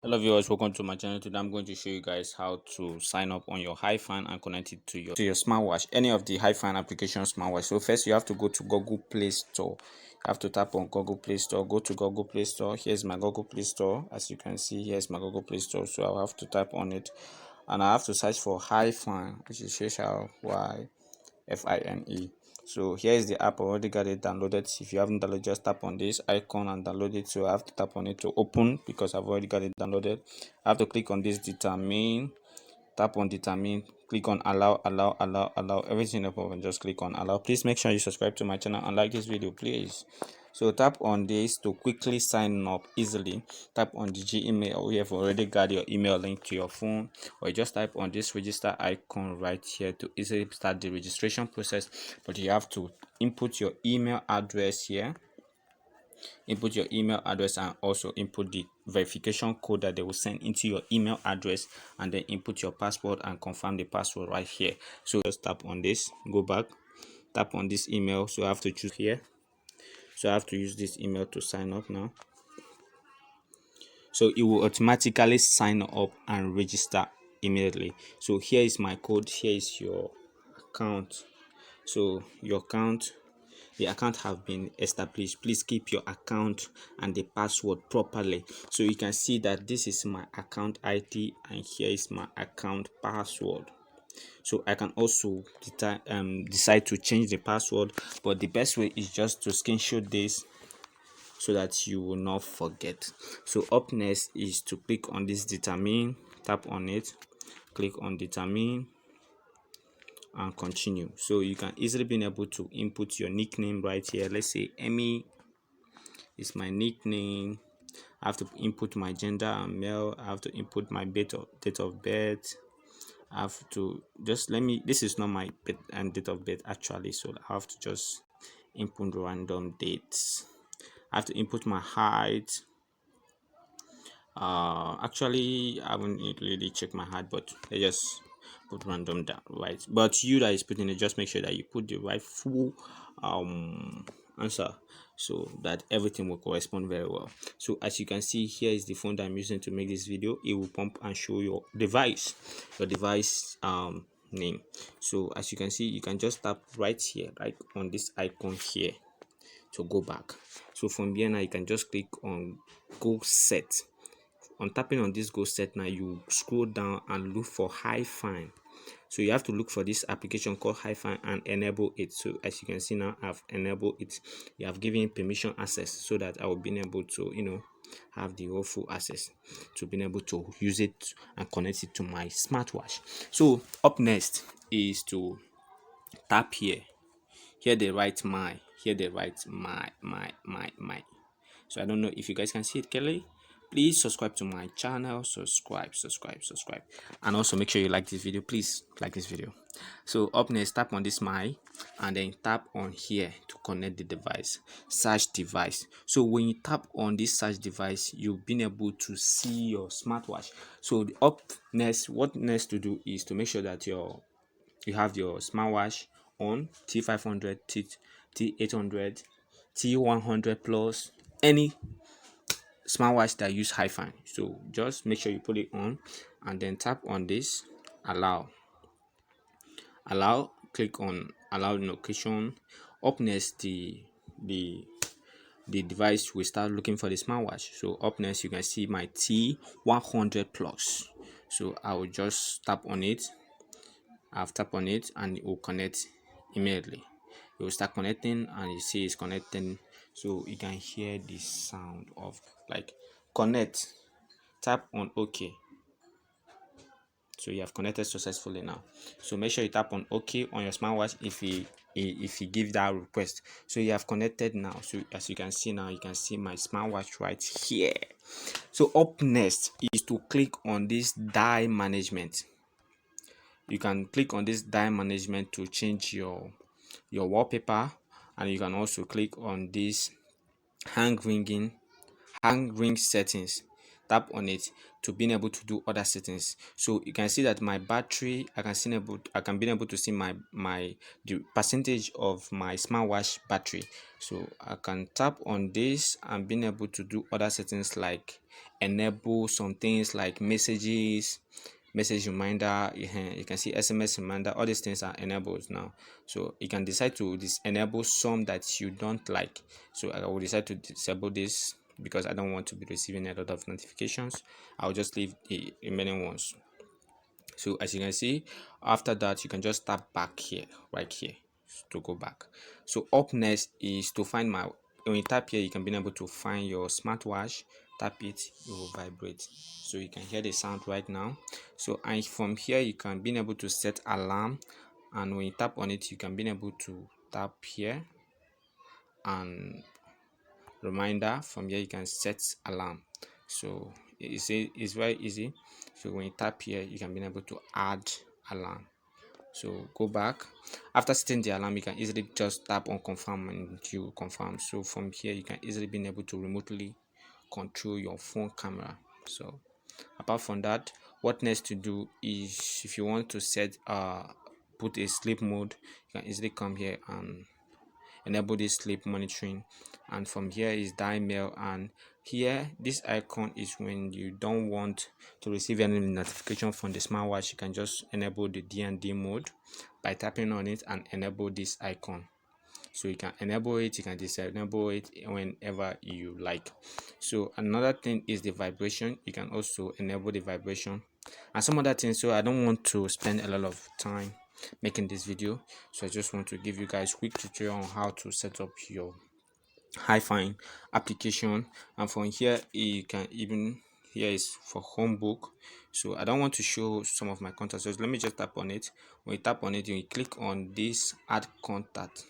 Hello viewers, welcome to my channel. Today I'm going to show you guys how to sign up on your HryFine and connect it to your smartwatch, any of the HryFine application smartwatch. So first you have to go to Google Play Store. You have to tap on Google Play Store. Go to Google Play Store. Here's my Google Play Store. As you can see, here's my Google Play Store. So I'll have to tap on it, and I have to search for HryFine, which is HryFine. So here is the app. I already got it downloaded. If you haven't downloaded, just tap on this icon and download it. So I have to tap on it to open because I've already got it downloaded. I have to click on this determine, tap on determine, click on allow everything above, and just click on allow. Please make sure you subscribe to my channel and like this video, please. So tap on this to quickly sign up easily. Tap on the Gmail, or you have already got your email link to your phone, or you just type on this register icon right here to easily start the registration process. But you have to input your email address here, input your email address, and also input the verification code that they will send into your email address, and then input your password and confirm the password right here. So just tap on this, go back, tap on this email. So I have to choose here. So I have to use this email to sign up now. So it will automatically sign up and register immediately. So here is my code, here is your account. So your account, the account have been established. Please keep your account and the password properly. So you can see that this is my account ID and here is my account password. So I can also decide to change the password, but the best way is just to screenshot this so that you will not forget. So up next is to click on this determine, tap on it, click on determine and continue. So you can easily be able to input your nickname right here. Let's say Emmy is my nickname. I have to input my gender and male. I have to input my date of birth. I have to just this is not my date of birth actually, so I have to just input random dates. I have to input my height. Actually I haven't really checked my height, but I just put random down, right? But you that is putting it, just make sure that you put the right full answer so that everything will correspond very well. So as you can see, here is the phone that I'm using to make this video. It will pump and show your device name. So as you can see, you can just tap right here, right on this icon here to go back. So from here now you can just click on go set. On tapping on this go set now, you scroll down and look for HryFine. So you have to look for this application called HryFine and enable it. So as you can see now, I've enabled it. You have given permission access so that I will be able to have the whole full access to being able to use it and connect it to my smartwatch. So up next is to tap here. Here they write my, here they write my. So I don't know if you guys can see it clearly. Please subscribe to my channel. Subscribe, and also make sure you like this video. Please like this video. So up next, tap on this my, and then tap on here to connect the device. Search device. So when you tap on this search device, you've been able to see your smartwatch. So up next, what next to do is to make sure that you have your smartwatch on T500, T800, T100 plus, any smartwatch that use HryFine. So just make sure you put it on and then tap on this allow, click on allow location. Up next, the device will start looking for the smartwatch. So up next you can see my T100 plus. So I will just tap on it. I've tapped on it and it will connect immediately. It will start connecting and you see it's connecting. So you can hear the sound of like connect. Tap on OK. So you have connected successfully now. So make sure you tap on OK on your smartwatch if you give that request. So you have connected now. So as you can see now, you can see my smartwatch right here. So up next is to click on this dial management. You can click on this dial management to change your wallpaper, and you can also click on this hang ring settings. tap on it to being able to do other settings. So you can see that my battery, I can be able to see the percentage of my smartwatch battery. So I can tap on this and being able to do other settings like enable some things like message reminder. You can see SMS reminder. All these things are enabled now. So you can decide to enable some that you don't like. So I will decide to disable this because I don't want to be receiving a lot of notifications. I'll just leave the remaining ones. So as you can see, after that you can just tap back here, right here, to go back. So up next is to find my, when you tap here, you can be able to find your smartwatch. Tap it, it will vibrate, so you can hear the sound right now. So and from here you can be able to set alarm, and when you tap on it you can be able to tap here and reminder. From here you can set alarm. So it's very easy. So when you tap here you can be able to add alarm. So go back. After setting the alarm, you can easily just tap on confirm and you confirm. So from here you can easily be able to remotely control your phone camera. So apart from that, what next to do is, if you want to put a sleep mode, you can easily come here and enable this sleep monitoring. And from here is dial mail, and here this icon is when you don't want to receive any notification from the smartwatch. You can just enable the D&D mode by tapping on it and enable this icon. So you can enable it, you can disable it whenever you like. So another thing is the vibration. You can also enable the vibration and some other things. So I don't want to spend a lot of time making this video, so I just want to give you guys quick tutorial on how to set up your HryFine application. And from here you can even, here is for home book. So I don't want to show some of my contacts, so let me just tap on it. When you tap on it, you click on this add contact.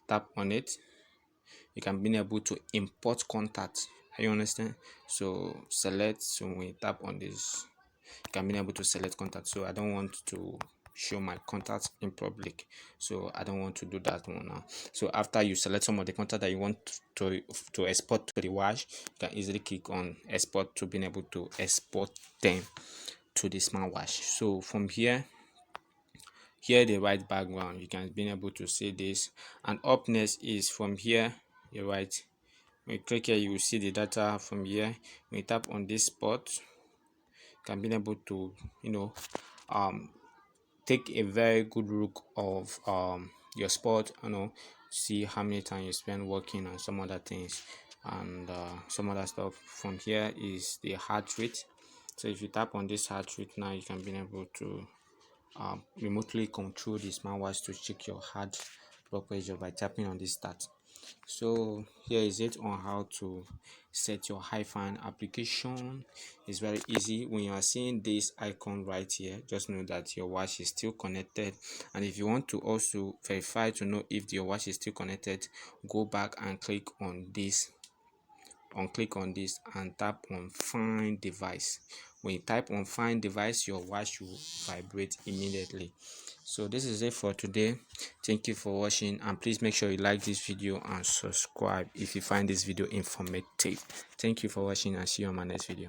Tap on it, you can be able to import contact. You understand? So select. So when you tap on this, you can be able to select contact. So I don't want to show my contacts in public, so I don't want to do that one now. So after you select some of the contact that you want to export to the watch, you can easily click on export to be able to export them to the smartwatch. So from here the right background, you can be able to see this. And up next is from here, you right, when you click here you will see the data. From here, when you tap on this spot, you can be able to take a very good look of your sport, see how many time you spend working on some other things and some other stuff. From here is the heart rate. So if you tap on this heart rate now, you can be able to remotely control the smartwatch to check your heart blood pressure by tapping on this start. So here is it on how to set your HryFine application. It's very easy. When you are seeing this icon right here, just know that your watch is still connected. And if you want to also verify to know if your watch is still connected, go back and click on this and tap on find device. When you type on find device, your watch will vibrate immediately. So this is it for today. Thank you for watching, and please make sure you like this video and subscribe if you find this video informative. Thank you for watching, and see you on my next video.